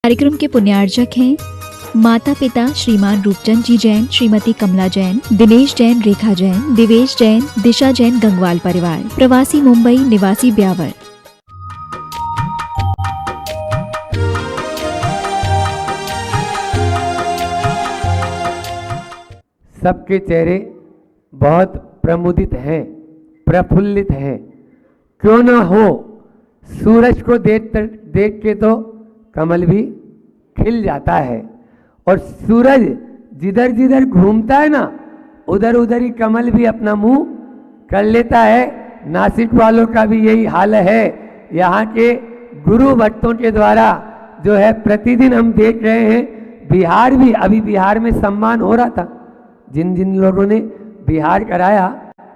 कार्यक्रम के पुण्यार्चक हैं माता पिता श्रीमान रूपचंद जी जैन, श्रीमती कमला जैन, दिनेश जैन, रेखा जैन, दिवेश जैन, दिशा जैन, गंगवाल परिवार, प्रवासी मुंबई, निवासी ब्यावर। सबके चेहरे बहुत प्रमुदित हैं, प्रफुल्लित हैं। क्यों ना हो, सूरज को देख के तो कमल भी खिल जाता है। और सूरज जिधर जिधर घूमता है ना, उधर उधर ही कमल भी अपना मुंह कर लेता है। नासिक वालों का भी यही हाल है। यहाँ के गुरु भक्तों के द्वारा जो है प्रतिदिन हम देख रहे हैं। बिहार भी, अभी बिहार में सम्मान हो रहा था। जिन जिन लोगों ने बिहार कराया,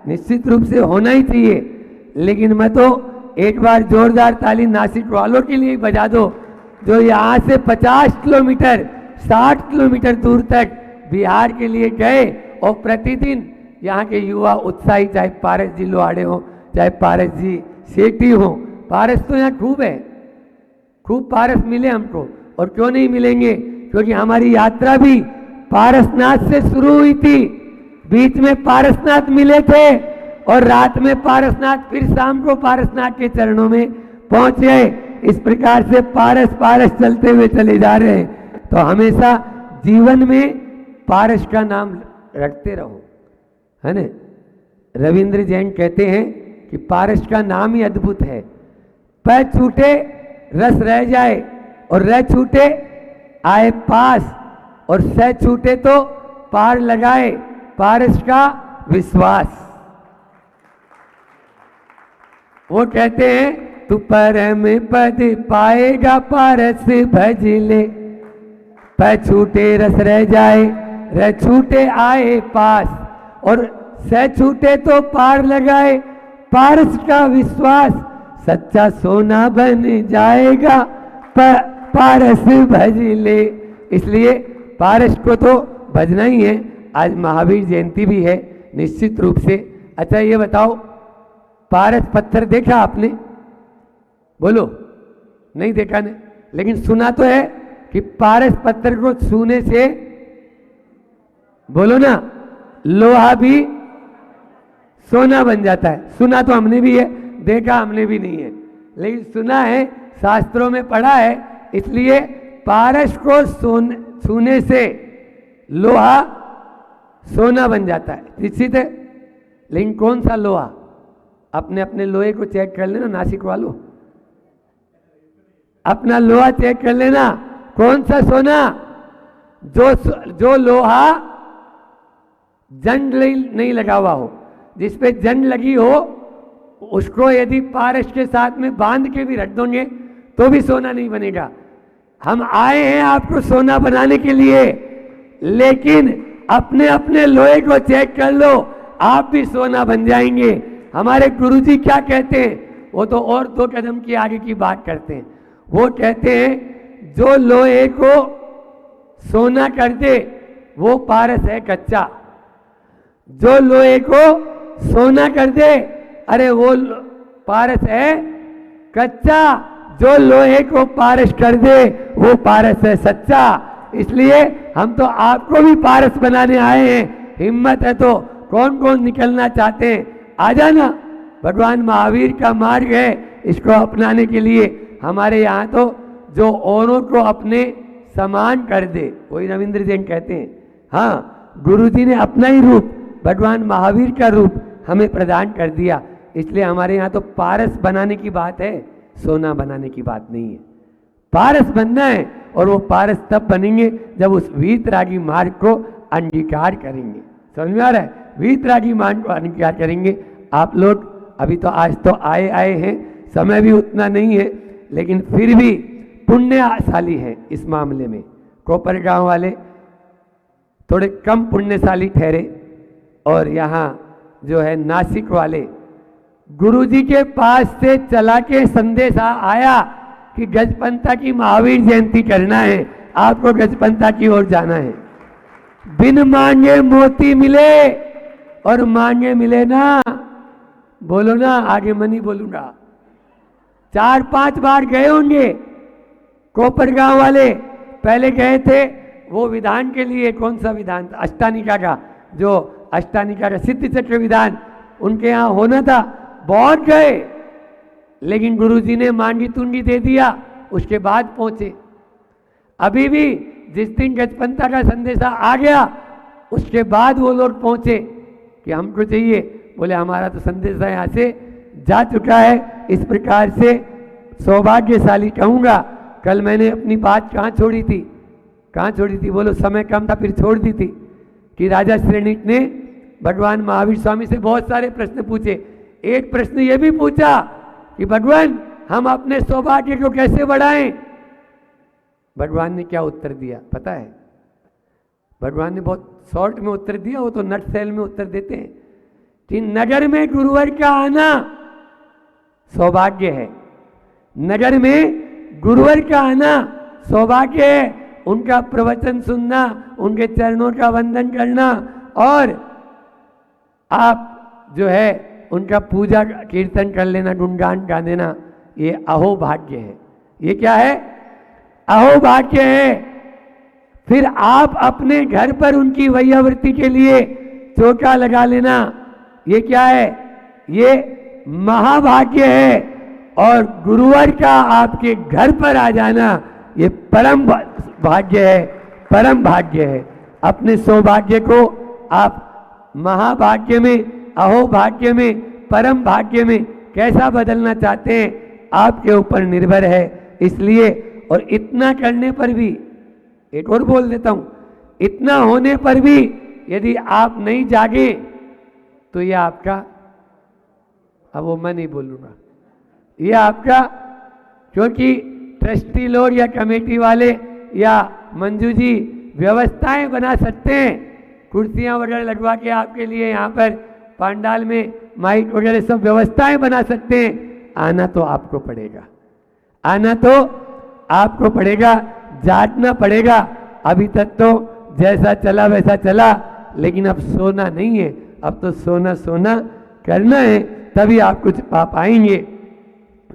निश्चित रूप से होना ही चाहिए, लेकिन मैं तो एक बार जोरदार ताली नासिक वालों के लिए बजा दो, जो यहाँ से 50 किलोमीटर 60 किलोमीटर दूर तक बिहार के लिए गए और प्रतिदिन यहाँ के युवा उत्साही, चाहे पारस जी लोहाड़े हो, चाहे पारस जी सेठी हो। पारस तो यहाँ खूब है, खूब पारस मिले हमको। और क्यों नहीं मिलेंगे, क्योंकि हमारी यात्रा भी पारसनाथ से शुरू हुई थी। बीच में पारसनाथ मिले थे और रात में पारसनाथ, फिर शाम को पारसनाथ के चरणों में पहुंच गए। इस प्रकार से पारस पारस चलते हुए चले जा रहे हैं। तो हमेशा जीवन में पारस का नाम रखते रहो, है ना। रविंद्र जैन कहते हैं कि पारस का नाम ही अद्भुत है। पैर छूटे रस रह जाए, और रह छूटे आए पास, और सह छूटे तो पार लगाए पारस का विश्वास। वो कहते हैं तू परम पद पाएगा पारस भज ले, पै छूटे रस रह जाए, रह छूटे आए पास, और सह छूटे तो पार लगाए पारस का विश्वास। सच्चा सोना बन जाएगा पारस भज ले। इसलिए पारस को तो भजना ही है। आज महावीर जयंती भी है, निश्चित रूप से। अच्छा ये बताओ, पारस पत्थर देखा आपने? बोलो, नहीं देखा ने, लेकिन सुना तो है कि पारस पत्थर को छूने से, बोलो ना, लोहा भी सोना बन जाता है। सुना तो हमने भी है, देखा हमने भी नहीं है, लेकिन सुना है, शास्त्रों में पढ़ा है। इसलिए पारस को छूने से लोहा सोना बन जाता है, निश्चित है। लेकिन कौन सा लोहा? अपने अपने लोहे को चेक कर लेना नासिक वालों, अपना लोहा चेक कर लेना, कौन सा सोना? जो लोहा जंग नहीं लगा हुआ हो, जिसपे जंग लगी हो, उसको यदि पारस के साथ में बांध के भी रख दोगे तो भी सोना नहीं बनेगा। हम आए हैं आपको सोना बनाने के लिए, लेकिन अपने अपने लोहे को चेक कर लो, आप भी सोना बन जाएंगे। हमारे गुरुजी क्या कहते हैं? वो तो और 2 कदम की आगे की बात करते हैं। वो कहते हैं जो लोहे को सोना कर दे वो पारस है कच्चा। जो लोहे को सोना कर दे, अरे वो पारस है कच्चा। जो लोहे को पारस कर दे वो पारस है सच्चा। इसलिए हम तो आपको भी पारस बनाने आए हैं। हिम्मत है तो कौन कौन निकलना चाहते हैं, आ जाना। भगवान महावीर का मार्ग है, इसको अपनाने के लिए हमारे यहाँ तो जो औरों को अपने समान कर दे, वही रविंद्र जैन कहते हैं। हाँ, गुरुजी ने अपना ही रूप, भगवान महावीर का रूप हमें प्रदान कर दिया। इसलिए हमारे यहाँ तो पारस बनाने की बात है, सोना बनाने की बात नहीं है। पारस बनना है, और वो पारस तब बनेंगे जब उस वीतरागी मार्ग को अंगीकार करेंगे। समझ में आ रहा है? वीतरागी मार्ग को अंगीकार करेंगे। आप लोग अभी तो आज तो आए हैं, समय भी उतना नहीं है, लेकिन फिर भी पुण्यशाली हैं इस मामले में। कोपर गांव वाले थोड़े कम पुण्यशाली ठहरे, और यहाँ जो है नासिक वाले, गुरुजी के पास से चला के संदेश आया कि गजपंथा की महावीर जयंती करना है, आपको गजपंथा की ओर जाना है। बिन मांगे मोती मिले, और मांगे मिले ना, बोलो ना, आगे मैं नहीं बोलूंगा। 4-5 बार गए होंगे, कोपर गांव वाले पहले गए थे, वो विधान के लिए, कौन सा विधान था, अष्टानिका का, जो अष्टानिका का सिद्ध चक्र विधान उनके यहाँ होना था, बहुत गए, लेकिन गुरुजी ने मांगी तुंगी दे दिया, उसके बाद पहुंचे। अभी भी जिस दिन गजपंथा का संदेशा आ गया उसके बाद वो लोग पहुंचे कि हमको चाहिए, बोले हमारा तो संदेशा यहाँ से जा चुका है। इस प्रकार से सौभाग्यशाली कहूँगा। कल मैंने अपनी बात कहाँ छोड़ी थी, कहाँ छोड़ी थी, बोलो समय कम था फिर छोड़ दी थी, कि राजा श्रेणिक ने भगवान महावीर स्वामी से बहुत सारे प्रश्न पूछे। एक प्रश्न ये भी पूछा कि भगवान हम अपने सौभाग्य को कैसे बढ़ाएं। भगवान ने क्या उत्तर दिया पता है? भगवान ने बहुत शॉर्ट में उत्तर दिया, वो तो नट सेल में उत्तर देते हैं कि नगर में गुरुवर का आना सौभाग्य है, नगर में गुरुवर का आना सौभाग्य है। उनका प्रवचन सुनना, उनके चरणों का वंदन करना और आप जो है उनका पूजा कीर्तन कर लेना, गुणगान गा देना, ये अहोभाग्य है। ये क्या है? अहोभाग्य है। फिर आप अपने घर पर उनकी वैयावृत्ति के लिए चौका लगा लेना, ये क्या है? ये महाभाग्य है। और गुरुवर का आपके घर पर आ जाना ये परम भाग्य है, परम भाग्य है। अपने सौभाग्य को आप महाभाग्य में, अहोभाग्य में, परम भाग्य में कैसा बदलना चाहते हैं आपके ऊपर निर्भर है। इसलिए और इतना करने पर भी, एक और बोल देता हूं, इतना होने पर भी यदि आप नहीं जागे तो ये आपका, अब वो मैं नहीं बोलूंगा, ये आपका, क्योंकि ट्रस्टी लोग या कमेटी वाले या मंजू जी व्यवस्थाएं बना सकते हैं, कुर्सियां वगैरह लगवा के आपके लिए यहाँ पर पंडाल में माइक वगैरह सब व्यवस्थाएं बना सकते हैं। आना तो आपको पड़ेगा, आना तो आपको पड़ेगा, जागना पड़ेगा। अभी तक तो जैसा चला वैसा चला, लेकिन अब सोना नहीं है, अब तो सोना सोना करना है, तभी आप कुछ पा पाएंगे।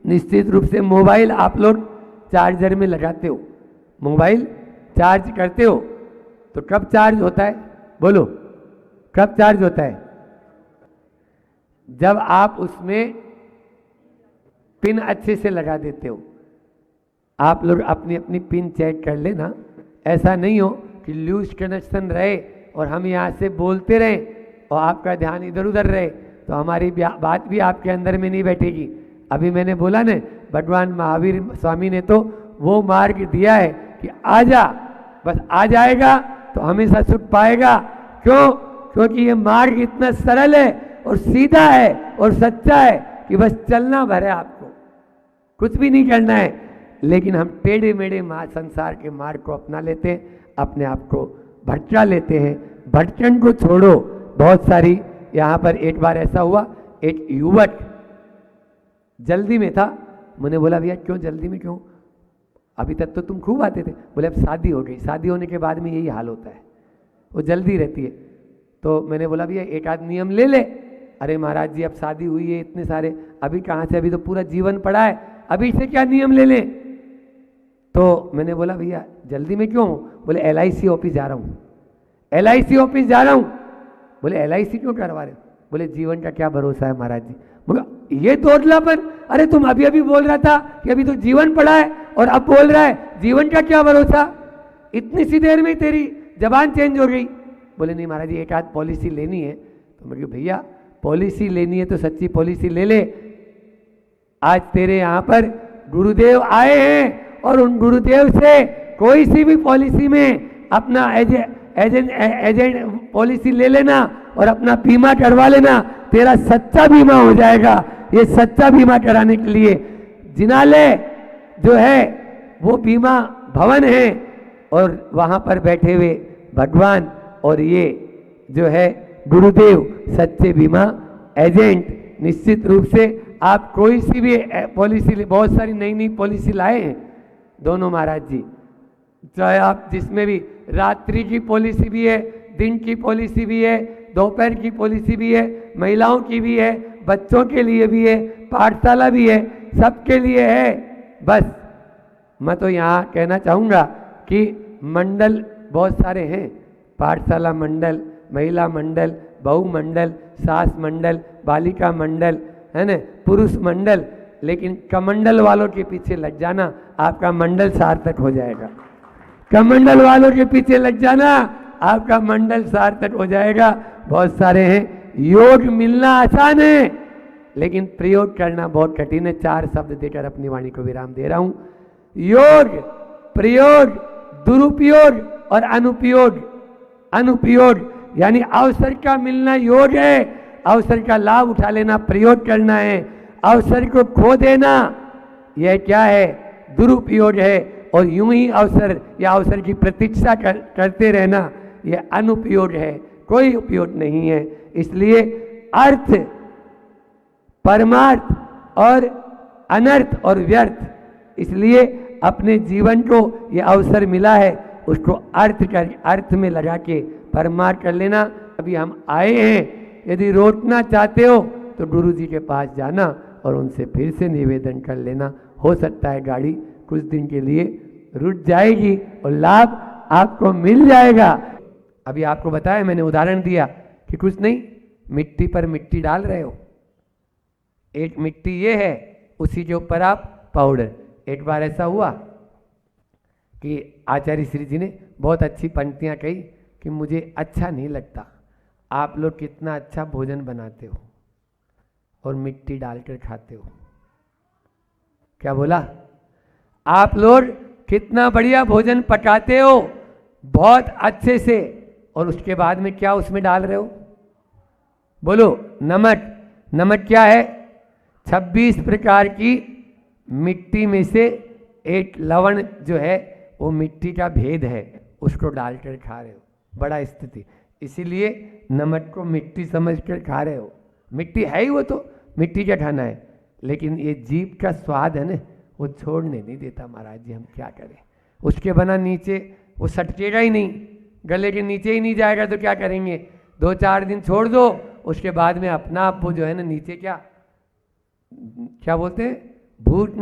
निश्चित रूप से मोबाइल आप लोग चार्जर में लगाते हो, मोबाइल चार्ज करते हो, तो कब चार्ज होता है? बोलो कब चार्ज होता है? जब आप उसमें पिन अच्छे से लगा देते हो। आप लोग अपनी अपनी पिन चेक कर लेना, ऐसा नहीं हो कि लूज कनेक्शन रहे और हम यहाँ से बोलते रहे और आपका ध्यान इधर उधर रहे, तो हमारी बात भी आपके अंदर में नहीं बैठेगी। अभी मैंने बोला ना, भगवान महावीर स्वामी ने तो वो मार्ग दिया है कि आजा, बस आ जाएगा तो हमेशा सुख पाएगा। क्यों? क्योंकि ये मार्ग इतना सरल है और सीधा है और सच्चा है कि बस चलना भर है, आपको कुछ भी नहीं करना है। लेकिन हम टेढ़े मेढ़े संसार के मार्ग को अपना लेते हैं, अपने आप को भटका लेते हैं। भटकन को छोड़ो। बहुत सारी यहाँ पर एक बार ऐसा हुआ, एक युवक जल्दी में था, मैंने बोला भैया क्यों जल्दी में, क्यों? अभी तक तो तुम खूब आते थे। बोले अब शादी हो गई, शादी होने के बाद में यही हाल होता है, वो जल्दी रहती है। तो मैंने बोला भैया एक आध नियम ले ले। अरे महाराज जी अब शादी हुई है, इतने सारे, अभी कहाँ से, अभी तो पूरा जीवन पड़ा है, अभी से क्या नियम ले लें? तो मैंने बोला भैया जल्दी में क्यों? बोले LIC ऑफिस जा रहा हूँ, LIC ऑफिस जा रहा हूँ। बोले LIC क्यों करवा रहे? बोले जीवन का क्या भरोसा है महाराज जी। बोला ये तोड़लापन, अरे तुम अभी अभी बोल रहा था कि अभी तो जीवन पड़ा है और अब बोल रहा है जीवन का क्या भरोसा, इतनी सी देर में तेरी जबान चेंज हो गई। बोले नहीं महाराज जी एक आध पॉलिसी लेनी है। तो मैं भैया पॉलिसी लेनी है तो सच्ची पॉलिसी ले ले। आज तेरे यहाँ पर गुरुदेव आए हैं और उन गुरुदेव से कोई सी भी पॉलिसी में अपना एजेंट पॉलिसी ले लेना और अपना बीमा करवा लेना, तेरा सच्चा बीमा हो जाएगा। ये सच्चा बीमा कराने के लिए जिनाले जो है वो बीमा भवन है और वहाँ पर बैठे हुए भगवान और ये जो है गुरुदेव सच्चे बीमा एजेंट। निश्चित रूप से आप कोई सी भी पॉलिसी, बहुत सारी नई नई पॉलिसी लाए हैं दोनों महाराज जी, चाहे आप जिसमें भी रात्रि की पॉलिसी भी है, दिन की पॉलिसी भी है, दोपहर की पॉलिसी भी है, महिलाओं की भी है, बच्चों के लिए भी है, पाठशाला भी है, सबके लिए है। बस मैं तो यहाँ कहना चाहूँगा कि मंडल बहुत सारे हैं, पाठशाला मंडल, महिला मंडल, बहु मंडल, सास मंडल, बालिका मंडल, है ना, पुरुष मंडल, लेकिन कमंडल वालों के पीछे लग जाना, आपका मंडल सार्थक हो जाएगा। कमंडल वालों के पीछे लग जाना, आपका मंडल सार्थक हो जाएगा। बहुत सारे हैं। योग मिलना आसान है, लेकिन प्रयोग करना बहुत कठिन है। 4 शब्द देकर अपनी वाणी को विराम दे रहा हूं। योग, प्रयोग, दुरुपयोग और अनुपयोग। अनुपयोग यानी अवसर का मिलना योग है, अवसर का लाभ उठा लेना प्रयोग करना है, अवसर को खो देना यह क्या है? दुरुपयोग है। और यूं ही अवसर या अवसर की प्रतीक्षा करते रहना यह अनुपयोग है, कोई उपयोग नहीं है। इसलिए अर्थ, परमार्थ और अनर्थ और व्यर्थ, इसलिए अपने जीवन को यह अवसर मिला है, उसको अर्थ में लगा के परमार्थ कर लेना। अभी हम आए हैं, यदि रोकना चाहते हो तो गुरु जी के पास जाना और उनसे फिर से निवेदन कर लेना। हो सकता है गाड़ी कुछ दिन के लिए रुक जाएगी और लाभ आपको मिल जाएगा। अभी आपको बताया, मैंने उदाहरण दिया कि कुछ नहीं, मिट्टी पर मिट्टी डाल रहे हो, एक मिट्टी ये है, उसी के ऊपर आप पाउडर। एक बार ऐसा हुआ कि आचार्य श्री जी ने बहुत अच्छी पंक्तियां कही कि मुझे अच्छा नहीं लगता आप लोग कितना अच्छा भोजन बनाते हो और मिट्टी डालकर खाते हो। क्या बोला? आप लोग कितना बढ़िया भोजन पकाते हो बहुत अच्छे से, और उसके बाद में क्या उसमें डाल रहे हो? बोलो, नमक। नमक क्या है? 26 प्रकार की मिट्टी में से एक लवण जो है वो मिट्टी का भेद है, उसको डालकर खा रहे हो। बड़ा स्थिति। इसीलिए नमक को मिट्टी समझकर खा रहे हो। मिट्टी है ही वो, तो मिट्टी क्या खाना है, लेकिन ये जीभ का स्वाद है ना, वो छोड़ने नहीं देता महाराज जी। हम क्या करें? उसके बना नीचे वो सटकेगा ही नहीं, गले के नीचे ही नहीं जाएगा, तो क्या करेंगे? 2-4 दिन छोड़ दो, उसके बाद में अपना आप वो जो है ना नीचे क्या बोलते हैं, भूत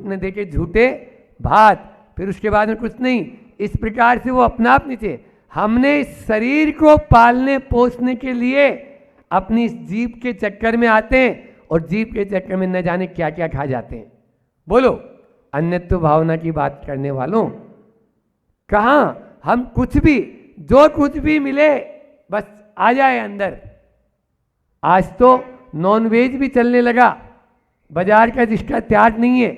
न देके झूठे भात। फिर उसके बाद में कुछ नहीं, इस प्रकार से वो अपना आप नीचे। हमने इस शरीर को पालने पोसने के लिए अपनी जीभ के चक्कर में आते हैं, और जीभ के चक्कर में न जाने क्या क्या खा जाते हैं। बोलो, अन्यत्व भावना की बात करने वालों, कहाँ हम कुछ भी, जो कुछ भी मिले बस आ जाए अंदर। आज तो नॉनवेज भी चलने लगा, बाजार का जिसका त्याग नहीं है।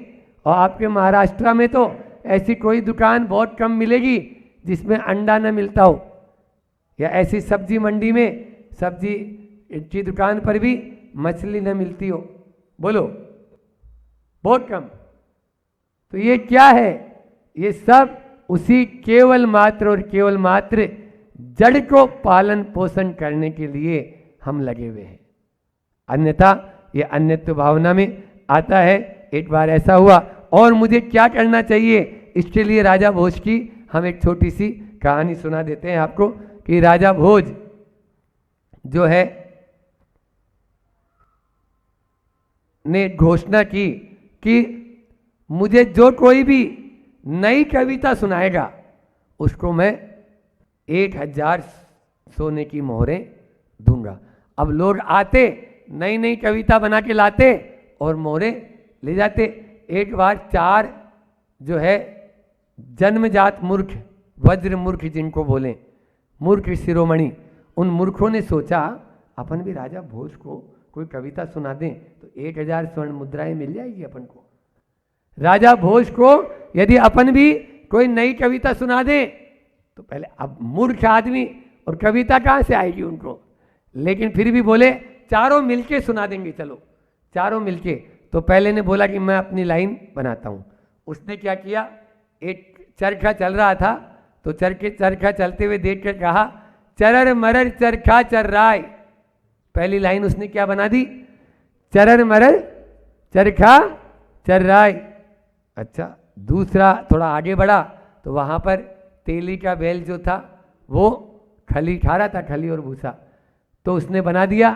और आपके महाराष्ट्र में तो ऐसी कोई दुकान बहुत कम मिलेगी जिसमें अंडा न मिलता हो, या ऐसी सब्जी मंडी में सब्जी की दुकान पर भी मछली न मिलती हो। बोलो, बहुत कम। तो ये क्या है? ये सब उसी केवल मात्र और केवल मात्र जड़ को पालन पोषण करने के लिए हम लगे हुए हैं। अन्यथा ये अन्यत्व भावना में आता है। एक बार ऐसा हुआ, और मुझे क्या करना चाहिए, इसके लिए राजा भोज की हम एक छोटी सी कहानी सुना देते हैं आपको कि राजा भोज जो है ने घोषणा की कि मुझे जो कोई भी नई कविता सुनाएगा उसको मैं 1000 सोने की मोहरें दूंगा। अब लोग आते, नई नई कविता बना के लाते और मोहरें ले जाते। एक बार 4 जो है जन्मजात मूर्ख, वज्र मूर्ख जिनको बोले, मूर्ख शिरोमणि, उन मूर्खों ने सोचा अपन भी राजा भोज को कोई कविता सुना दें तो 1000 स्वर्ण मुद्राएं मिल जाएगी अपन को। राजा भोज को यदि अपन भी कोई नई कविता सुना दें तो पहले, अब मूर्ख आदमी और कविता कहाँ से आएगी उनको, लेकिन फिर भी बोले चारों मिलके सुना देंगे, चलो चारों मिलके। तो पहले ने बोला कि मैं अपनी लाइन बनाता हूँ। उसने क्या किया, एक चरखा चल रहा था तो चरखा चलते हुए देख कर कहा, चरर मरर चरखा चर राय। पहली लाइन उसने क्या बना दी, चरर मरर चरखा चर राय। अच्छा, दूसरा थोड़ा आगे बढ़ा तो वहाँ पर तेली का बैल जो था वो खली खा रहा था, खली और भूसा, तो उसने बना दिया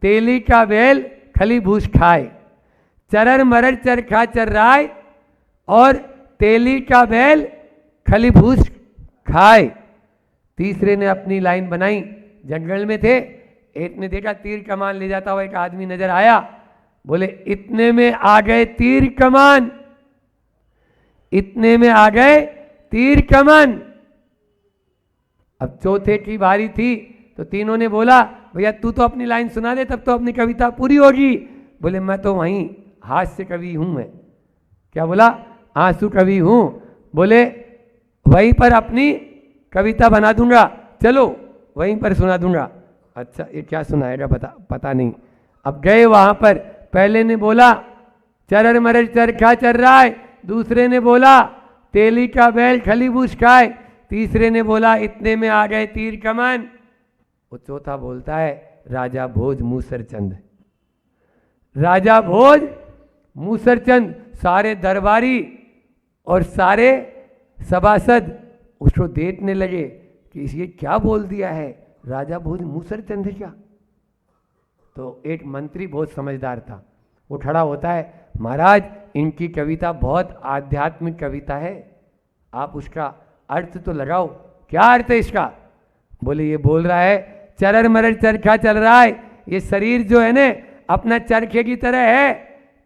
तेली का बैल खली भूस खाए। चरर मरर चरखा चर राय और तेली का बैल खली भूस खाए। तीसरे ने अपनी लाइन बनाई, जंगल में थे, एक ने देखा तीर कमान ले जाता हुआ एक आदमी नजर आया, बोले इतने में आ गए तीर कमान, इतने में आ गए तीर कमान। अब चौथे की बारी थी तो तीनों ने बोला भैया तू तो अपनी लाइन सुना दे तब तो अपनी कविता पूरी होगी। बोले मैं तो वहीं हास्य कवि हूं। मैं क्या बोला? आंसू कवि हूं। बोले वहीं पर अपनी कविता बना दूंगा, चलो वहीं पर सुना दूंगा। अच्छा ये क्या सुनाएगा पता नहीं। अब गए वहां पर, पहले ने बोला चरर मरर चरखा चर रहा है, दूसरे ने बोला तेली का बैल खली भूस खाए, तीसरे ने बोला इतने में आ गए तीर कमान। वो चौथा बोलता है राजा भोज मूसरचंद। राजा भोज मूसरचंद, सारे दरबारी और सारे सभासद उसको देखने लगे कि ये क्या बोल दिया है, राजा भोज मूसरचंद है क्या? तो एक मंत्री बहुत समझदार था, वो खड़ा होता है, महाराज इनकी कविता बहुत आध्यात्मिक कविता है, आप उसका अर्थ तो लगाओ। क्या अर्थ है इसका? बोले ये बोल रहा है चरर मरर चरखा चल रहा है, ये शरीर जो है ना अपना चरखे की तरह है,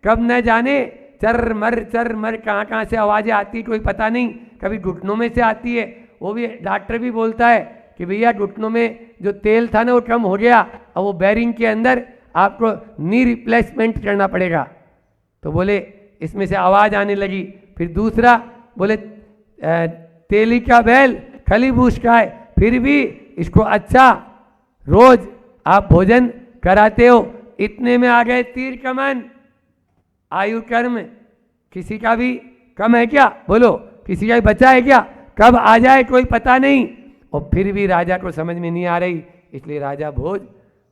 कब न जाने चर मर कहाँ कहाँ से आवाज़ें आती कोई पता नहीं, कभी घुटनों में से आती है, वो भी डॉक्टर भी बोलता है कि भैया घुटनों में जो तेल था ना वो कम हो गया, अब वो बैरिंग के अंदर आपको नी रिप्लेसमेंट करना पड़ेगा। तो बोले इसमें से आवाज़ आने लगी। फिर दूसरा बोले तेली का बैल खली भूस खाए, फिर भी इसको अच्छा रोज आप भोजन कराते हो, इतने में आ गए तीर कमान। आयु कर्म किसी का भी कम है क्या? बोलो किसी का भी बचा है क्या? कब आ जाए कोई पता नहीं। और फिर भी राजा को समझ में नहीं आ रही, इसलिए राजा भोज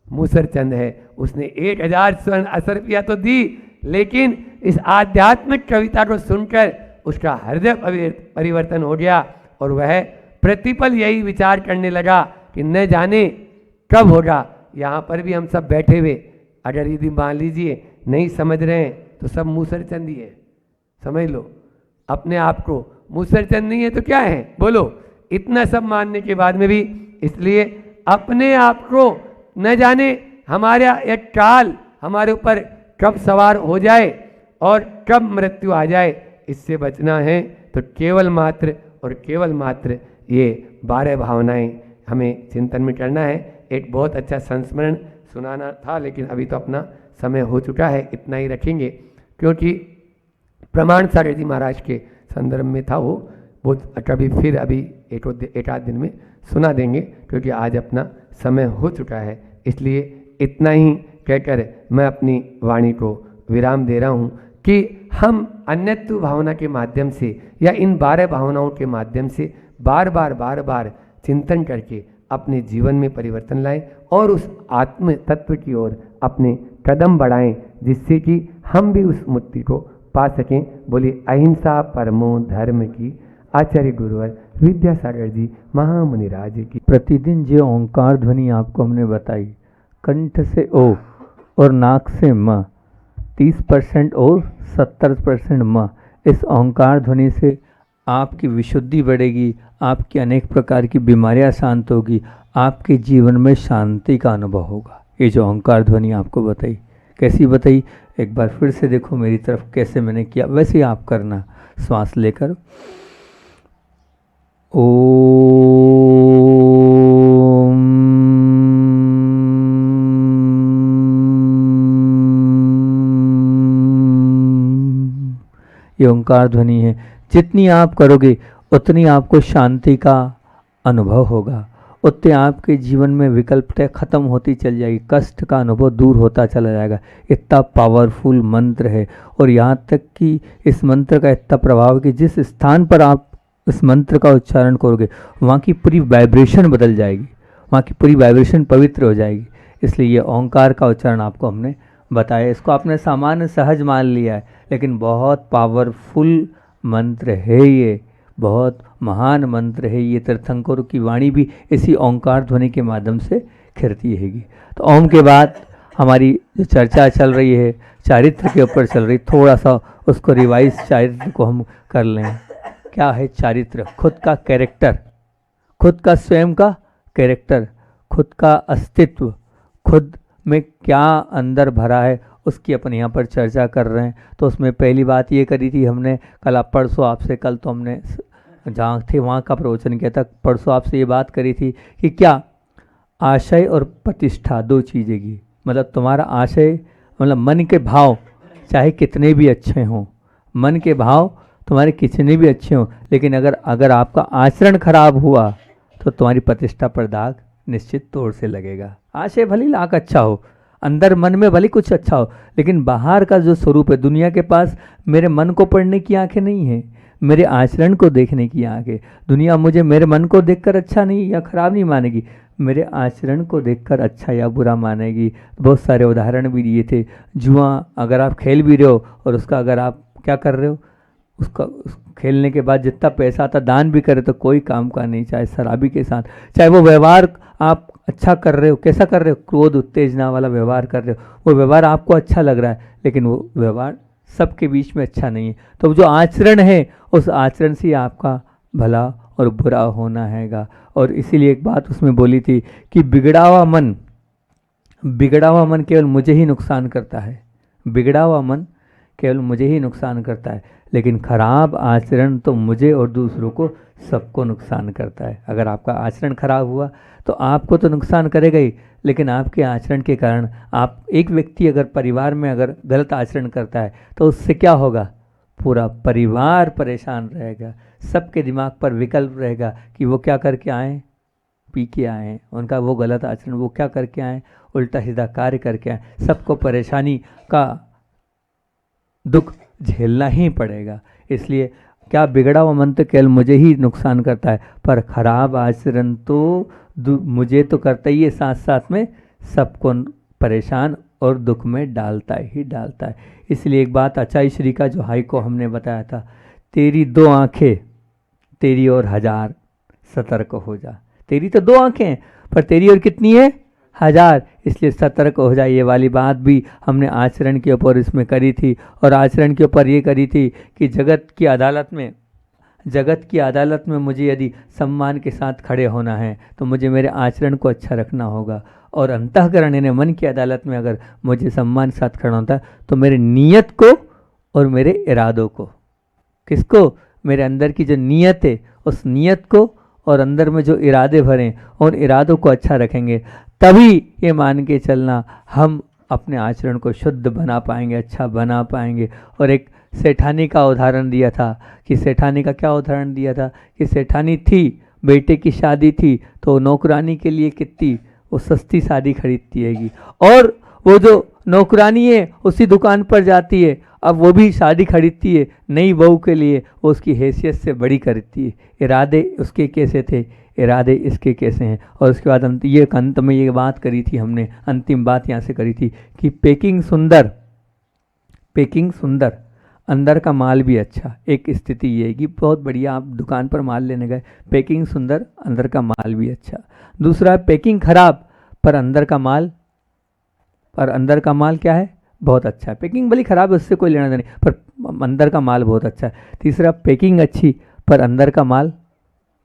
मूसरचंद है, उसने 1000 स्वर्ण असरफिया तो दी, लेकिन इस आध्यात्मिक कविता को सुनकर उसका हृदय परिवर्तन हो गया और वह प्रतिपल यही विचार करने लगा कि न जाने कब होगा। यहाँ पर भी हम सब बैठे हुए अगर यदि मान लीजिए नहीं समझ रहे हैं तो सब मूसरचंद ही है, समझ लो अपने आप को। मूसरचंद नहीं है तो क्या है? बोलो। इतना सब मानने के बाद में भी, इसलिए अपने आप को न जाने हमारा एक काल हमारे ऊपर कब सवार हो जाए और कब मृत्यु आ जाए, इससे बचना है तो केवल मात्र ये 12 भावनाएं हमें चिंतन में करना है। एक बहुत अच्छा संस्मरण सुनाना था, लेकिन अभी तो अपना समय हो चुका है, इतना ही रखेंगे, क्योंकि प्रमाण सागर जी महाराज के संदर्भ में था वो कभी फिर अभी एक आध दिन में सुना देंगे, क्योंकि आज अपना समय हो चुका है। इसलिए इतना ही कहकर मैं अपनी वाणी को विराम दे रहा हूँ कि हम अन्यत्व भावना के माध्यम से या इन 12 भावनाओं के माध्यम से बार बार चिंतन करके अपने जीवन में परिवर्तन लाएं और उस आत्म तत्व की ओर अपने कदम बढ़ाएं, जिससे कि हम भी उस मुक्ति को पा सकें। बोलिए अहिंसा परमो धर्म की आचार्य गुरुवर विद्यासागर जी महामुनिराज की। प्रतिदिन जो ओंकार ध्वनि आपको हमने बताई, कंठ से ओ और नाक से म, 30% ओ 70% म, इस ओंकार ध्वनि से आपकी विशुद्धि बढ़ेगी, आपकी अनेक प्रकार की बीमारियां शांत होगी, आपके जीवन में शांति का अनुभव होगा। ये जो ओंकार ध्वनि आपको बताई, कैसी बताई? एक बार फिर से देखो मेरी तरफ, कैसे मैंने किया वैसे ही आप करना। श्वास लेकर ओम, ये ओंकार ध्वनि है। जितनी आप करोगे उतनी आपको शांति का अनुभव होगा, उतने आपके जीवन में विकल्पता खत्म होती चल जाएगी, कष्ट का अनुभव दूर होता चला जाएगा। इतना पावरफुल मंत्र है, और यहाँ तक कि इस मंत्र का इतना प्रभाव है कि जिस स्थान पर आप इस मंत्र का उच्चारण करोगे वहाँ की पूरी वाइब्रेशन बदल जाएगी, वहाँ की पूरी वाइब्रेशन पवित्र हो जाएगी। इसलिए ये ओंकार का उच्चारण आपको हमने बताया। इसको आपने सामान्य सहज मान लिया है, लेकिन बहुत पावरफुल मंत्र है, ये बहुत महान मंत्र है। ये तीर्थंकरों की वाणी भी इसी ओंकार ध्वनि के माध्यम से खिरती रहेगी। तो ओम के बाद हमारी जो चर्चा चल रही है चारित्र के ऊपर चल रही, थोड़ा सा उसको रिवाइज चारित्र को हम कर लें। क्या है चारित्र? खुद का कैरेक्टर, खुद का स्वयं का कैरेक्टर, खुद का अस्तित्व, खुद में क्या अंदर भरा है, उसकी अपन यहाँ पर चर्चा कर रहे हैं। तो उसमें पहली बात ये करी थी हमने, कल आप परसों आपसे, कल तो हमने जहाँ थे वहाँ का प्रवचन किया था, परसों आपसे ये बात करी थी कि क्या आशय और प्रतिष्ठा दो चीज़ें की, मतलब तुम्हारा आशय मतलब मन के भाव चाहे कितने भी अच्छे हों, मन के भाव तुम्हारे कितने भी अच्छे हों, लेकिन अगर आपका आचरण खराब हुआ तो तुम्हारी प्रतिष्ठा पर दाग निश्चित तौर से लगेगा। आशय भले लाख अच्छा हो, अंदर मन में भले कुछ अच्छा हो, लेकिन बाहर का जो स्वरूप है, दुनिया के पास मेरे मन को पढ़ने की आंखें नहीं है, मेरे आचरण को देखने की आंखें। दुनिया मुझे मेरे मन को देखकर अच्छा नहीं या खराब नहीं मानेगी, मेरे आचरण को देखकर अच्छा या बुरा मानेगी। बहुत सारे उदाहरण भी दिए थे। जुआ अगर आप खेल भी रहे हो और उसका अगर आप क्या कर रहे हो, उसका खेलने के बाद जितना पैसा आता दान भी करे तो कोई काम का नहीं, चाहे शराबी के साथ, चाहे वो व्यवहार आप अच्छा कर रहे हो, कैसा कर रहे हो, क्रोध उत्तेजना वाला व्यवहार कर रहे हो, वो व्यवहार आपको अच्छा लग रहा है, लेकिन वो व्यवहार सबके बीच में अच्छा नहीं है। तो जो आचरण है उस आचरण से आपका भला और बुरा होना हैगा। और इसीलिए एक बात उसमें बोली थी कि बिगड़ा हुआ मन केवल मुझे ही नुकसान करता है, बिगड़ा हुआ मन केवल मुझे ही नुकसान करता है, लेकिन खराब आचरण तो मुझे और दूसरों को सबको नुकसान करता है। अगर आपका आचरण खराब हुआ तो आपको तो नुकसान करेगा ही, लेकिन आपके आचरण के कारण आप, एक व्यक्ति अगर परिवार में अगर गलत आचरण करता है तो उससे क्या होगा, पूरा परिवार परेशान रहेगा, सबके दिमाग पर विकल्प रहेगा कि वो क्या करके आए, पी के आए, उनका वो गलत आचरण, वो क्या करके आए, उल्टा सीधा कार्य करके आए, सबको परेशानी का दुख झेलना ही पड़ेगा। इसलिए क्या बिगड़ा हुआ मन तो केवल मुझे ही नुकसान करता है, पर खराब आचरण तो मुझे तो करता ही है, साथ साथ में सबको परेशान और दुख में डालता ही डालता है। इसलिए एक बात अचाई श्री का जो हाई को हमने बताया था, तेरी दो आंखें तेरी और हजार, सतर्क हो जा। तेरी तो दो आंखें हैं पर तेरी और कितनी है, हजार, इसलिए सतर्क हो जाए। ये वाली बात भी हमने आचरण के ऊपर इसमें करी थी। और आचरण के ऊपर ये करी थी कि जगत की अदालत में मुझे यदि सम्मान के साथ खड़े होना है तो मुझे मेरे आचरण को अच्छा रखना होगा, और अंतःकरण यानी मन की अदालत में अगर मुझे सम्मान के साथ खड़ा होता है तो मेरे नीयत को और मेरे इरादों को, किसको, मेरे अंदर की जो नीयत है उस नीयत को और अंदर में जो इरादे भरें और इरादों को अच्छा रखेंगे, तभी ये मान के चलना हम अपने आचरण को शुद्ध बना पाएंगे, अच्छा बना पाएंगे। और एक सेठानी का उदाहरण दिया था कि सेठानी का क्या उदाहरण दिया था कि सेठानी थी, बेटे की शादी थी तो नौकरानी के लिए कितनी वो सस्ती साड़ी खरीदती हैगी, और वो जो नौकरानी है उसी दुकान पर जाती है, अब वो भी शादी खरीदती है नई बहू के लिए, वो उसकी हैसियत से बड़ी खरीदती है। इरादे उसके कैसे थे, इरादे इसके कैसे हैं। और उसके बाद अंत में ये बात करी थी हमने, अंतिम बात यहाँ से करी थी कि पैकिंग सुंदर, अंदर का माल भी अच्छा। एक स्थिति ये है कि बहुत बढ़िया आप दुकान पर माल लेने गए, पैकिंग सुंदर, अंदर का माल भी अच्छा। दूसरा पैकिंग खराब पर अंदर का माल क्या है, बहुत अच्छा है। पैकिंग भली खराब है उससे कोई लेना देना नहीं, पर अंदर का माल बहुत अच्छा है। तीसरा पैकिंग अच्छी पर अंदर का माल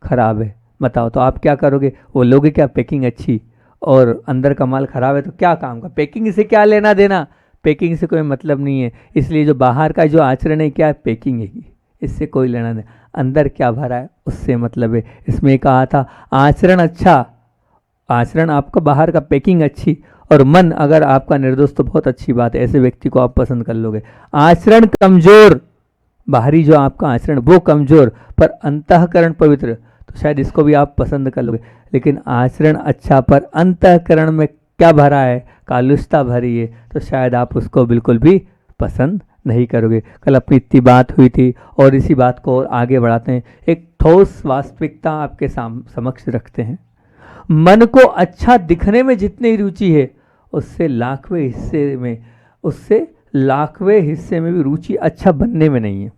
खराब है, बताओ तो आप क्या करोगे, वो लोगे क्या, पैकिंग अच्छी और अंदर का माल खराब है तो क्या काम का, पैकिंग से क्या लेना देना, पैकिंग से कोई मतलब नहीं है। इसलिए जो बाहर का जो आचरण है क्या है, पैकिंग है, इससे कोई लेना देना, अंदर क्या भरा है उससे मतलब है। इसमें कहा था आचरण अच्छा, आचरण आपका बाहर का, पैकिंग अच्छी, और मन अगर आपका निर्दोष तो बहुत अच्छी बात है, ऐसे व्यक्ति को आप पसंद कर लोगे। आचरण कमजोर, बाहरी जो आपका आचरण वो कमजोर पर अंतःकरण पवित्र, तो शायद इसको भी आप पसंद कर लोगे। लेकिन आचरण अच्छा पर अंतःकरण में क्या भरा है, कालुषता भरी है, तो शायद आप उसको बिल्कुल भी पसंद नहीं करोगे। कल अपनी इतनी बात हुई थी और इसी बात को और आगे बढ़ाते हैं, एक ठोस वास्तविकता आपके समक्ष रखते हैं। मन को अच्छा दिखने में जितनी रुचि है उससे लाखवें हिस्से में भी रुचि अच्छा बनने में नहीं है।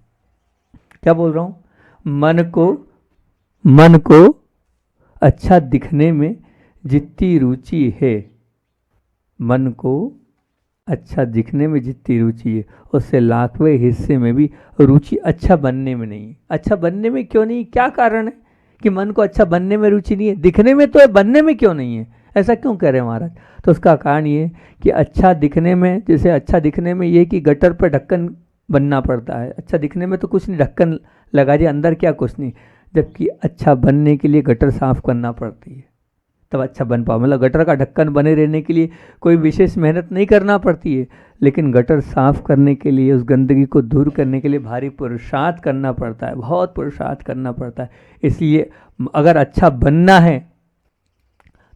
क्या बोल रहा हूँ, मन को अच्छा दिखने में जितनी रुचि है, मन को अच्छा दिखने में जितनी रुचि है उससे लाखवें हिस्से में भी रुचि अच्छा बनने में नहीं है। अच्छा बनने में क्यों नहीं, क्या कारण है कि मन को अच्छा बनने में रुचि नहीं है? दिखने में तो है, बनने में क्यों नहीं है? ऐसा क्यों कह रहे हैं महाराज? तो उसका कारण ये है कि अच्छा दिखने में, जैसे अच्छा दिखने में ये कि गटर पर ढक्कन बनना पड़ता है। अच्छा दिखने में तो कुछ नहीं, ढक्कन लगा दिया, अंदर क्या कुछ नहीं। जबकि अच्छा बनने के लिए गटर साफ करना पड़ती है तब अच्छा बन पाओ। मतलब गटर का ढक्कन बने रहने के लिए कोई विशेष मेहनत नहीं करना पड़ती है, लेकिन गटर साफ करने के लिए, उस गंदगी को दूर करने के लिए भारी पुरुषार्थ करना पड़ता है, बहुत पुरुषार्थ करना पड़ता है। इसलिए अगर अच्छा बनना है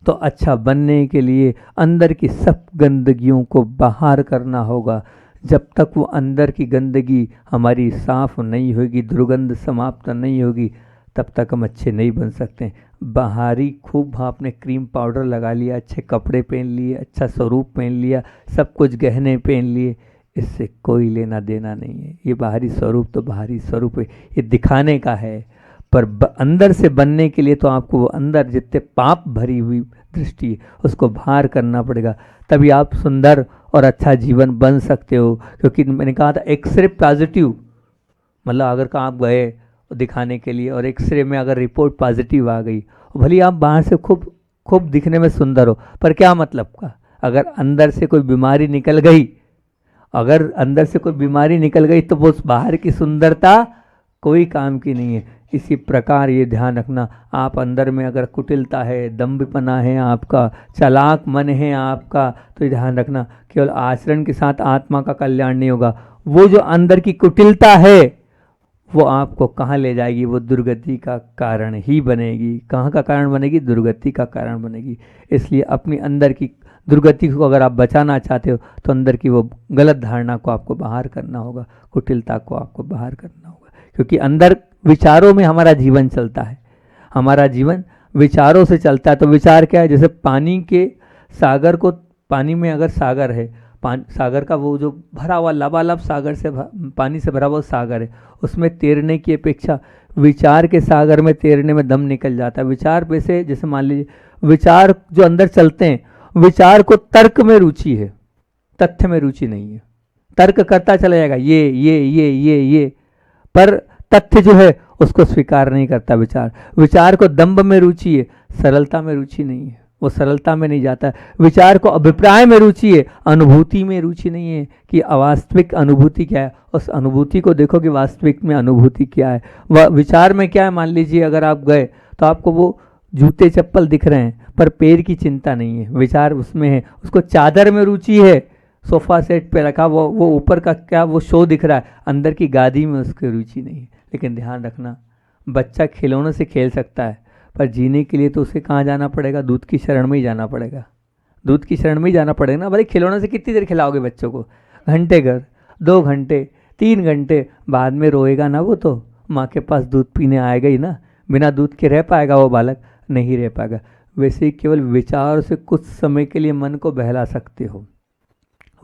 तो अच्छा बनने के लिए अंदर की सब गंदगियों को बाहर करना होगा। जब तक वो अंदर की गंदगी हमारी साफ नहीं होगी, दुर्गंध समाप्त नहीं होगी, तब तक हम अच्छे नहीं बन सकते। बाहरी खूब आपने क्रीम पाउडर लगा लिया, अच्छे कपड़े पहन लिए, अच्छा स्वरूप पहन लिया, सब कुछ गहने पहन लिए, इससे कोई लेना देना नहीं है। ये बाहरी स्वरूप तो बाहरी स्वरूप है, ये दिखाने का है। पर अंदर से बनने के लिए तो आपको वो अंदर जितने पाप भरी हुई दृष्टि है उसको बाहर करना पड़ेगा, तभी आप सुंदर और अच्छा जीवन बन सकते हो। क्योंकि मैंने कहा था एक्सरे पॉजिटिव, मतलब अगर का आप गए दिखाने के लिए और एक्सरे में अगर रिपोर्ट पॉजिटिव आ गई, भले आप बाहर से खूब दिखने में सुंदर हो, पर क्या मतलब का? अगर अंदर से कोई बीमारी निकल गई, अगर अंदर से कोई बीमारी निकल गई तो वो उस बाहर की सुंदरता कोई काम की नहीं है। इसी प्रकार ये ध्यान रखना, आप अंदर में अगर कुटिलता है, दम्भपना है आपका, चालाक मन है आपका, तो ये ध्यान रखना केवल आचरण के साथ आत्मा का कल्याण नहीं होगा। वो जो अंदर की कुटिलता है वो आपको कहाँ ले जाएगी? वो दुर्गति का कारण ही बनेगी। कहाँ का कारण बनेगी? दुर्गति का कारण बनेगी। इसलिए अपनी अंदर की दुर्गति को अगर आप बचाना चाहते हो तो अंदर की वो गलत धारणा को आपको बाहर करना होगा, कुटिलता को आपको बाहर करना होगा। क्योंकि अंदर विचारों में हमारा जीवन चलता है, हमारा जीवन विचारों से चलता है। तो विचार क्या है? जैसे पानी के सागर को, पानी में अगर सागर है, सागर का वो जो भरा हुआ लबालब सागर से पानी से भरा हुआ सागर है, उसमें तैरने की अपेक्षा विचार के सागर में तैरने में दम निकल जाता है। विचार पे से, जैसे मान लीजिए विचार जो अंदर चलते हैं, विचार को तर्क में रुचि है, तथ्य में रुचि नहीं है। तर्क करता चला जाएगा, ये, पर तथ्य जो है उसको स्वीकार नहीं करता विचार। विचार को दंभ में रुचि है, सरलता में रुचि नहीं है, वो सरलता में नहीं जाता। विचार को अभिप्राय में रुचि है, अनुभूति में रुचि नहीं है कि अवास्तविक अनुभूति क्या है। उस अनुभूति को देखो कि वास्तविक में अनुभूति क्या है। वह विचार में क्या है? मान लीजिए अगर आप गए तो आपको वो जूते चप्पल दिख रहे हैं पर पैर की चिंता नहीं है, विचार उसमें है। उसको चादर में रुचि है, सोफा सेट पे रखा वो ऊपर का क्या वो शो दिख रहा है, अंदर की गादी में उसकी रुचि नहीं है। लेकिन ध्यान रखना, बच्चा खिलौनों से खेल सकता है, पर जीने के लिए तो उसे कहाँ जाना पड़ेगा? दूध की शरण में ही जाना पड़ेगा, दूध की शरण में ही जाना पड़ेगा ना। भाई खिलौनों से कितनी देर खिलाओगे बच्चों को? घंटे घर, 2 घंटे, 3 घंटे, बाद में रोएगा ना वो तो माँ के पास दूध पीने आएगा ही ना। बिना दूध के रह पाएगा वो बालक? नहीं रह पाएगा। वैसे ही केवल विचार से कुछ समय के लिए मन को बहला सकते हो,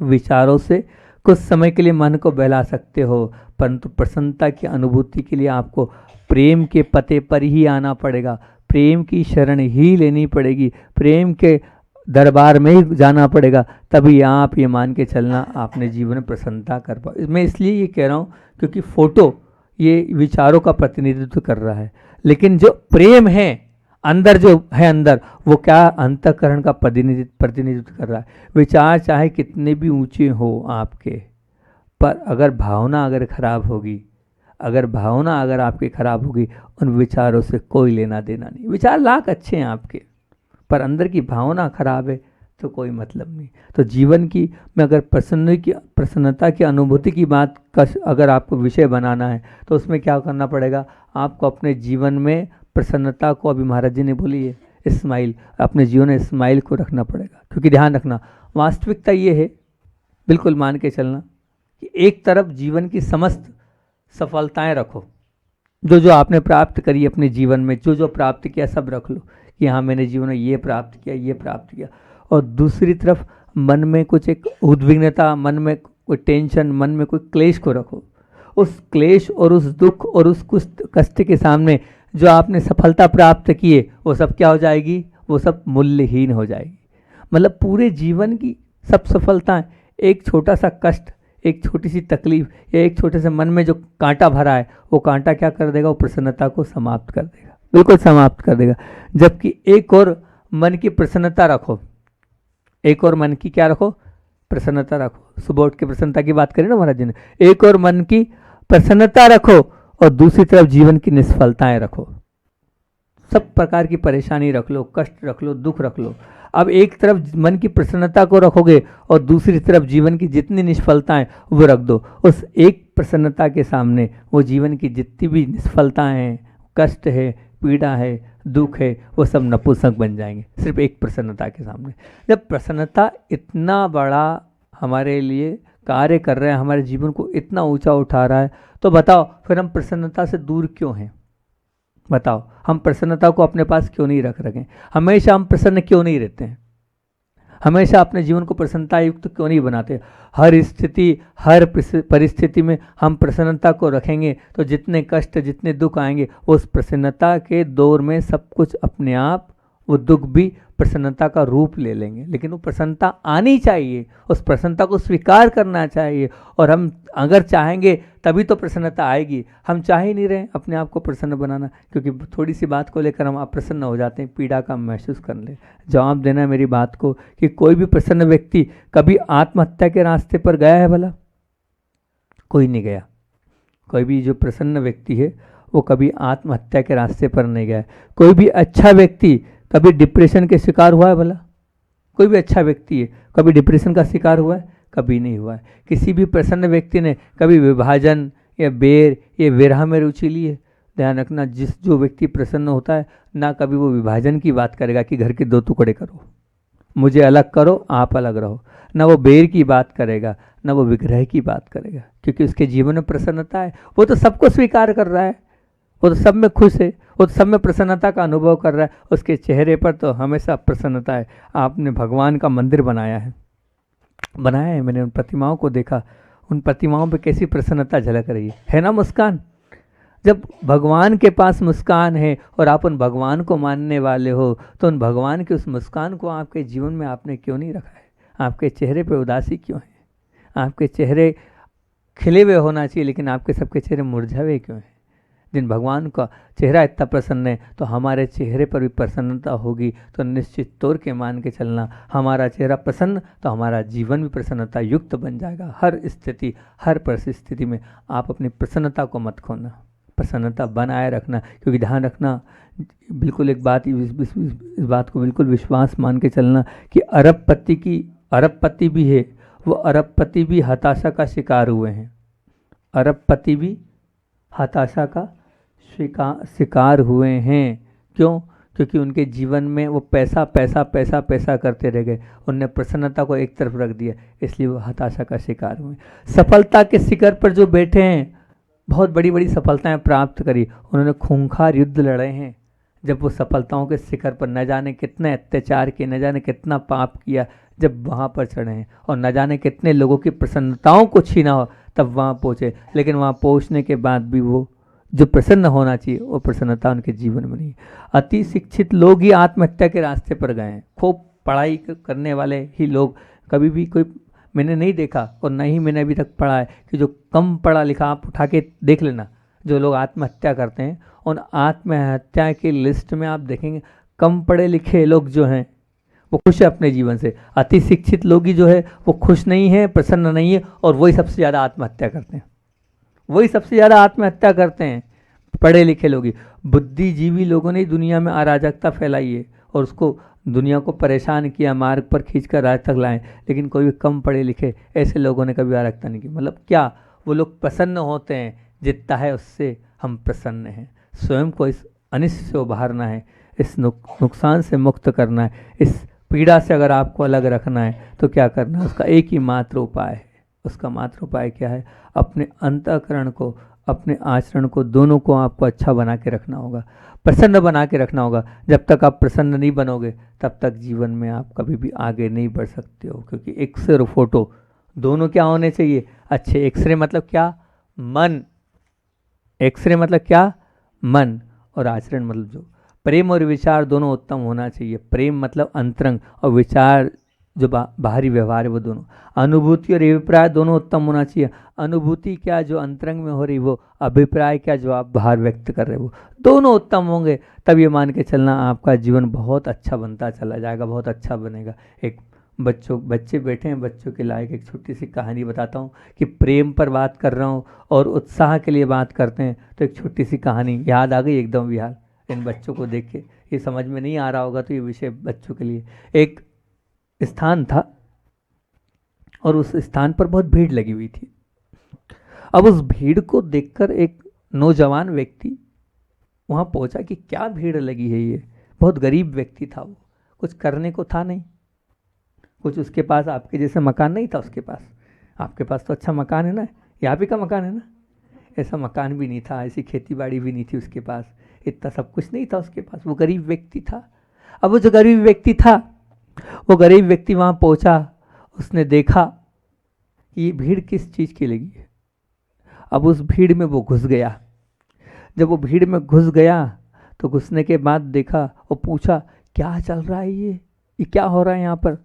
विचारों से कुछ समय के लिए मन को बहला सकते हो, परंतु प्रसन्नता की अनुभूति के लिए आपको प्रेम के पते पर ही आना पड़ेगा, प्रेम की शरण ही लेनी पड़ेगी, प्रेम के दरबार में ही जाना पड़ेगा। तभी आप ये मान के चलना आपने जीवन में प्रसन्नता कर पाओ। मैं इसलिए ये कह रहा हूँ क्योंकि फोटो ये विचारों का प्रतिनिधित्व कर रहा है, लेकिन जो प्रेम है अंदर जो है अंदर, वो क्या? अंतःकरण का प्रतिनिधित्व कर रहा है। विचार चाहे कितने भी ऊंचे हो आपके, पर अगर भावना अगर खराब होगी, अगर भावना अगर आपकी खराब होगी, उन विचारों से कोई लेना देना नहीं। विचार लाख अच्छे हैं आपके, पर अंदर की भावना खराब है तो कोई मतलब नहीं। तो जीवन की में अगर प्रसन्नता की अनुभूति की बात का अगर आपको विषय बनाना है तो उसमें क्या करना पड़ेगा? आपको अपने जीवन में प्रसन्नता को, अभी महाराज जी ने बोली है स्माइल, अपने जीवन में स्माइल को रखना पड़ेगा। क्योंकि ध्यान रखना, वास्तविकता ये है, बिल्कुल मान के चलना कि एक तरफ जीवन की समस्त सफलताएं रखो, जो आपने प्राप्त करी अपने जीवन में, जो प्राप्त किया सब रख लो कि हाँ मैंने जीवन में ये प्राप्त किया, ये प्राप्त किया। और दूसरी तरफ मन में कुछ एक उद्विग्नता, मन में कोई टेंशन, मन में कोई क्लेश को रखो। उस क्लेश और उस दुख और उस कष्ट के सामने जो आपने सफलता प्राप्त की है वो सब क्या हो जाएगी? वो सब मूल्यहीन हो जाएगी। मतलब पूरे जीवन की सब सफलताएं एक छोटा सा कष्ट, एक छोटी सी तकलीफ या एक छोटे से मन में जो कांटा भरा है, वो कांटा क्या कर देगा, वो प्रसन्नता को समाप्त कर देगा, बिल्कुल समाप्त कर देगा। जबकि एक और मन की प्रसन्नता रखो, एक और मन की क्या रखो, प्रसन्नता रखो। सुबह उठ के प्रसन्नता की बात करें ना महाराज जी ने, एक और मन की प्रसन्नता रखो और दूसरी तरफ जीवन की निष्फलताएं रखो। सब प्रकार की परेशानी रख लो, कष्ट रख लो, दुख रख लो। अब एक तरफ मन की प्रसन्नता को रखोगे और दूसरी तरफ जीवन की जितनी निष्फलताएं वो रख दो। उस एक प्रसन्नता के सामने वो जीवन की जितनी भी निष्फलताएं हैं, कष्ट है, पीड़ा है, दुख है, वो सब नपुंसक बन जाएंगे सिर्फ एक प्रसन्नता के सामने। जब प्रसन्नता इतना बड़ा हमारे लिए कार्य कर रहा है, हमारे जीवन को इतना ऊंचा उठा रहा है, तो बताओ फिर हम प्रसन्नता से दूर क्यों हैं? बताओ हम प्रसन्नता को अपने पास क्यों नहीं रख रखे? हमेशा हम प्रसन्न क्यों नहीं रहते हैं? हमेशा अपने जीवन को प्रसन्नता युक्त क्यों नहीं बनाते? हर स्थिति, हर परिस्थिति में हम प्रसन्नता को रखेंगे तो जितने कष्ट, जितने दुख आएंगे, उस प्रसन्नता के दौर में सब कुछ अपने आप, वो दुख भी प्रसन्नता का रूप ले लेंगे। लेकिन वो प्रसन्नता आनी चाहिए, उस प्रसन्नता को स्वीकार करना चाहिए। और हम अगर चाहेंगे तभी तो प्रसन्नता आएगी। हम चाह ही नहीं रहे अपने आप को प्रसन्न बनाना, क्योंकि थोड़ी सी बात को लेकर हम अप्रसन्न हो जाते हैं, पीड़ा का महसूस कर ले। जवाब देना है मेरी बात को कि कोई भी प्रसन्न व्यक्ति कभी आत्महत्या के रास्ते पर गया है भला? कोई नहीं गया। कोई भी जो प्रसन्न व्यक्ति है वो कभी आत्महत्या के रास्ते पर नहीं गया। कोई भी अच्छा व्यक्ति कभी डिप्रेशन के शिकार हुआ है भला? कोई भी अच्छा व्यक्ति है कभी डिप्रेशन का शिकार हुआ है? कभी नहीं हुआ है। किसी भी प्रसन्न व्यक्ति ने कभी विभाजन या बैर या विरह में रुचि ली है? ध्यान रखना, जो व्यक्ति प्रसन्न होता है ना कभी वो विभाजन की बात करेगा कि घर के दो टुकड़े करो, मुझे अलग करो, आप अलग रहो, ना वो बैर की बात करेगा, ना वो विग्रह की बात करेगा, क्योंकि उसके जीवन में प्रसन्नता है। वो तो सबको स्वीकार कर रहा है, वो तो सब में खुश है, वो तो सब में प्रसन्नता का अनुभव कर रहा है। उसके चेहरे पर तो हमेशा प्रसन्नता है। आपने भगवान का मंदिर बनाया है, मैंने उन प्रतिमाओं को देखा, उन प्रतिमाओं पे कैसी प्रसन्नता झलक रही है ना? मुस्कान। जब भगवान के पास मुस्कान है और आप उन भगवान को मानने वाले हो, तो उन भगवान की उस मुस्कान को आपके जीवन में आपने क्यों नहीं रखा है? आपके चेहरे पे उदासी क्यों है? आपके चेहरे खिले हुए होना चाहिए, लेकिन आपके सबके चेहरे मुरझे हुए क्यों हैं? जिन भगवान का चेहरा इतना प्रसन्न है, तो हमारे चेहरे पर भी प्रसन्नता होगी। तो निश्चित तौर के मान के चलना, हमारा चेहरा प्रसन्न तो हमारा जीवन भी प्रसन्नता युक्त बन जाएगा। हर स्थिति, हर परिस्थिति में आप अपनी प्रसन्नता को मत खोना, प्रसन्नता बनाए रखना। क्योंकि ध्यान रखना, बिल्कुल एक बात, इस बात को बिल्कुल विश्वास मान के चलना कि अरबपति भी है, वो अरबपति भी हताशा का शिकार हुए हैं। अरबपति भी हताशा का शिकार हुए हैं। क्यों? क्योंकि उनके जीवन में वो पैसा पैसा पैसा पैसा करते रह गए, उनने प्रसन्नता को एक तरफ रख दिया, इसलिए वो हताशा का शिकार हुए। सफलता के शिखर पर जो बैठे हैं, बहुत बड़ी बड़ी सफलताएं प्राप्त करी, उन्होंने खूंखार युद्ध लड़े हैं। जब वो सफलताओं के शिखर पर न जाने कितने अत्याचार किए, न जाने कितना पाप किया, जब वहाँ पर चढ़े हैं, और न जाने कितने लोगों की प्रसन्नताओं को छीना हो, तब वहाँ पहुँचे। लेकिन वहाँ पहुँचने के बाद भी वो जो प्रसन्न होना चाहिए, वो प्रसन्नता उनके जीवन में नहीं। अति शिक्षित लोग ही आत्महत्या के रास्ते पर गए हैं। खूब पढ़ाई करने वाले ही लोग, कभी भी कोई मैंने नहीं देखा और न ही मैंने अभी तक पढ़ा है कि जो कम पढ़ा लिखा, आप उठा के देख लेना, जो लोग आत्महत्या करते हैं, उन आत्महत्या की लिस्ट में आप देखेंगे कम पढ़े लिखे लोग जो हैं वो खुश है अपने जीवन से। अति शिक्षित लोग ही जो है वो खुश नहीं है, प्रसन्न नहीं है, और वही सबसे ज़्यादा आत्महत्या करते हैं। वही सबसे ज़्यादा आत्महत्या करते हैं पढ़े लिखे लोग ही। बुद्धिजीवी लोगों ने दुनिया में अराजकता फैलाई है और उसको, दुनिया को परेशान किया, मार्ग पर खींचकर राज तक लाए। लेकिन कोई भी कम पढ़े लिखे ऐसे लोगों ने कभी अराजकता नहीं की। मतलब क्या? वो लोग प्रसन्न होते हैं, जितना है उससे हम प्रसन्न हैं। स्वयं को इस अनिष्ट से उभारना है, इस नुकसान से मुक्त करना है, इस पीड़ा से अगर आपको अलग रखना है तो क्या करना है? उसका एक ही मात्र उपाय है। उसका मात्र उपाय क्या है? अपने अंतःकरण को, अपने आचरण को, दोनों को आपको अच्छा बना के रखना होगा, प्रसन्न बना के रखना होगा। जब तक आप प्रसन्न नहीं बनोगे, तब तक जीवन में आप कभी भी आगे नहीं बढ़ सकते हो। क्योंकि एक्सरे और फोटो दोनों क्या होने चाहिए? अच्छे। एक्सरे मतलब क्या? मन। एक्सरे मतलब क्या? मन। और आचरण मतलब जो प्रेम और विचार दोनों उत्तम होना चाहिए। प्रेम मतलब अंतरंग और विचार जो बाहरी व्यवहार है वो दोनों, अनुभूति और अभिप्राय दोनों उत्तम होना चाहिए। अनुभूति क्या जो अंतरंग में हो रही वो, अभिप्राय क्या जो आप बाहर व्यक्त कर रहे हो, दोनों उत्तम होंगे तब ये मान के चलना आपका जीवन बहुत अच्छा बनता चला जाएगा, बहुत अच्छा बनेगा। एक बच्चे बैठे हैं, बच्चों के लायक एक छोटी सी कहानी बताता हूँ कि प्रेम पर बात कर रहा हूँ और उत्साह के लिए बात करते हैं, तो एक छोटी सी कहानी याद आ गई एकदम विहार इन बच्चों को देख के। ये समझ में नहीं आ रहा होगा तो ये विषय बच्चों के लिए। एक स्थान था और उस स्थान पर बहुत भीड़ लगी हुई थी। अब उस भीड़ को देखकर एक नौजवान व्यक्ति वहाँ पहुँचा कि क्या भीड़ लगी है ये। बहुत गरीब व्यक्ति था वो, कुछ करने को था नहीं, कुछ उसके पास आपके जैसे मकान नहीं था उसके पास। आपके पास तो अच्छा मकान है ना, यहाँ पे का मकान है ना, ऐसा मकान भी नहीं था, ऐसी खेती बाड़ी भी नहीं थी उसके पास, इतना सब कुछ नहीं था उसके पास। वो गरीब व्यक्ति था। अब वो जो गरीब व्यक्ति था, वो गरीब व्यक्ति वहाँ पहुँचा, उसने देखा कि ये भीड़ किस चीज़ की लगी है। अब उस भीड़ में वो घुस गया। जब वो भीड़ में घुस गया तो घुसने के बाद देखा और पूछा क्या चल रहा है, ये क्या हो रहा है यहाँ पर।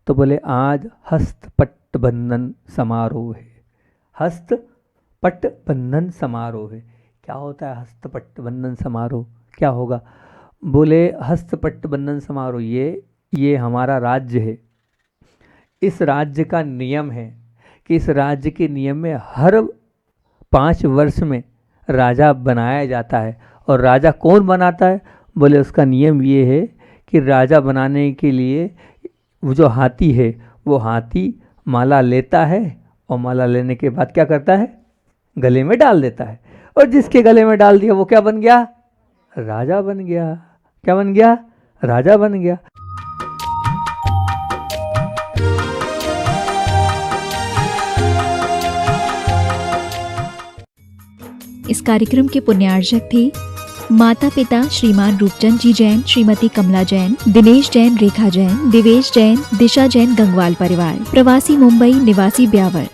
तो बोले आज हस्तपट बंधन समारोह है। हस्तपट बंधन समारोह है। क्या होता है हस्तपट बंधन समारोह, क्या होगा। बोले हस्तपट बंधन समारोह ये हमारा राज्य है। इस राज्य का नियम है कि इस राज्य के नियम में हर 5 वर्ष में राजा बनाया जाता है। और राजा कौन बनाता है, बोले उसका नियम ये है कि राजा बनाने के लिए वो जो हाथी है वो हाथी माला लेता है और माला लेने के बाद क्या करता है, गले में डाल देता है। और जिसके गले में डाल दिया वो क्या बन गया, राजा बन गया। क्या बन गया, राजा बन गया। इस कार्यक्रम के पुण्यार्जक थे माता पिता श्रीमान रूपचंद जी जैन, श्रीमती कमला जैन, दिनेश जैन, रेखा जैन, दिवेश जैन, दिशा जैन गंगवाल परिवार, प्रवासी मुंबई, निवासी ब्यावर।